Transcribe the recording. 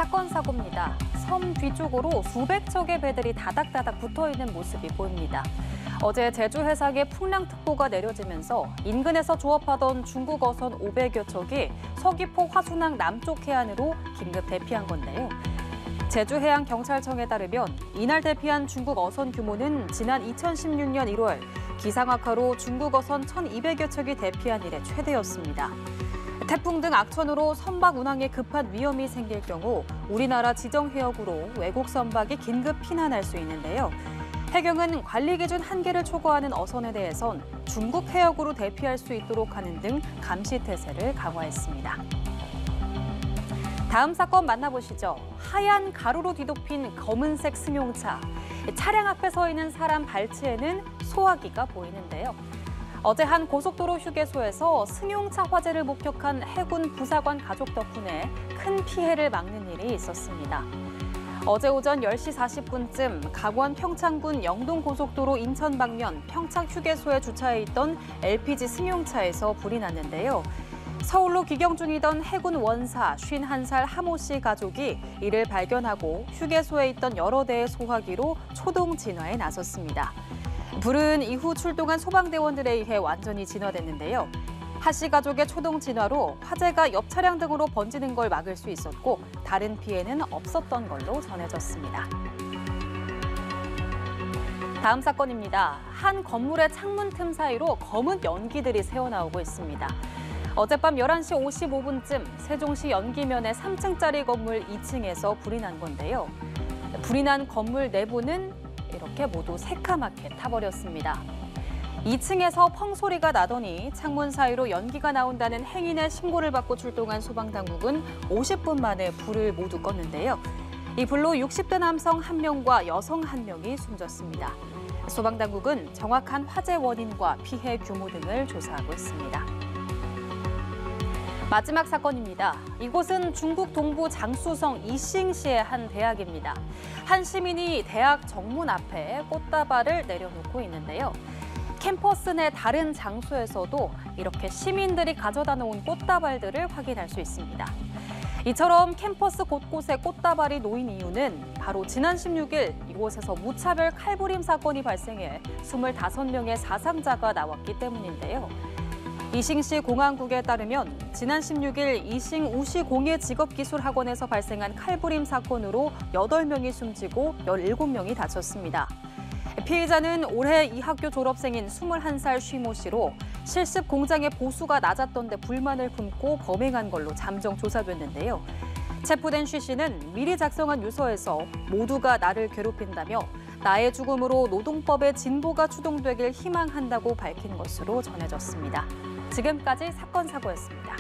사건 사고입니다. 섬 뒤쪽으로 수백 척의 배들이 다닥다닥 붙어있는 모습이 보입니다. 어제 제주 해상에 풍랑특보가 내려지면서 인근에서 조업하던 중국 어선 500여 척이 서귀포 화순항 남쪽 해안으로 긴급 대피한 건데요. 제주해양경찰청에 따르면 이날 대피한 중국 어선 규모는 지난 2016년 1월 기상 악화로 중국 어선 1,200여 척이 대피한 이래 최대였습니다. 태풍 등 악천후로 선박 운항에 급한 위험이 생길 경우 우리나라 지정 해역으로 외국 선박이 긴급 피난할 수 있는데요. 해경은 관리 기준 한계를 초과하는 어선에 대해선 중국 해역으로 대피할 수 있도록 하는 등 감시 태세를 강화했습니다. 다음 사건 만나보시죠. 하얀 가루로 뒤덮인 검은색 승용차. 차량 앞에 서 있는 사람 발치에는 소화기가 보이는데요. 어제 한 고속도로 휴게소에서 승용차 화재를 목격한 해군 부사관 가족 덕분에 큰 피해를 막는 일이 있었습니다. 어제 오전 10시 40분쯤 강원 평창군 영동고속도로 인천 방면 평창 휴게소에 주차해 있던 LPG 승용차에서 불이 났는데요. 서울로 귀경 중이던 해군 원사 51살 하모 씨 가족이 이를 발견하고 휴게소에 있던 여러 대의 소화기로 초동 진화에 나섰습니다. 불은 이후 출동한 소방대원들에 의해 완전히 진화됐는데요. 하 씨 가족의 초동 진화로 화재가 옆 차량 등으로 번지는 걸 막을 수 있었고 다른 피해는 없었던 걸로 전해졌습니다. 다음 사건입니다. 한 건물의 창문 틈 사이로 검은 연기들이 새어나오고 있습니다. 어젯밤 11시 55분쯤 세종시 연기면의 3층짜리 건물 2층에서 불이 난 건데요. 불이 난 건물 내부는 이렇게 모두 새카맣게 타버렸습니다. 2층에서 펑 소리가 나더니 창문 사이로 연기가 나온다는 행인의 신고를 받고 출동한 소방당국은 50분 만에 불을 모두 껐는데요. 이 불로 60대 남성 1명과 여성 1명이 숨졌습니다. 소방당국은 정확한 화재 원인과 피해 규모 등을 조사하고 있습니다. 마지막 사건입니다. 이곳은 중국 동부 장쑤성 이싱시의 한 대학입니다. 한 시민이 대학 정문 앞에 꽃다발을 내려놓고 있는데요. 캠퍼스 내 다른 장소에서도 이렇게 시민들이 가져다 놓은 꽃다발들을 확인할 수 있습니다. 이처럼 캠퍼스 곳곳에 꽃다발이 놓인 이유는 바로 지난 16일 이곳에서 무차별 칼부림 사건이 발생해 25명의 사상자가 나왔기 때문인데요. 이싱시 공안국에 따르면 지난 16일 이싱 우시 공예 직업기술학원에서 발생한 칼부림 사건으로 8명이 숨지고 17명이 다쳤습니다. 피해자는 올해 이 학교 졸업생인 21살 쉬모 씨로 실습 공장의 보수가 낮았던 데 불만을 품고 범행한 걸로 잠정 조사됐는데요. 체포된 쉬 씨는 미리 작성한 유서에서 모두가 나를 괴롭힌다며 나의 죽음으로 노동법의 진보가 추동되길 희망한다고 밝힌 것으로 전해졌습니다. 지금까지 사건 사고였습니다.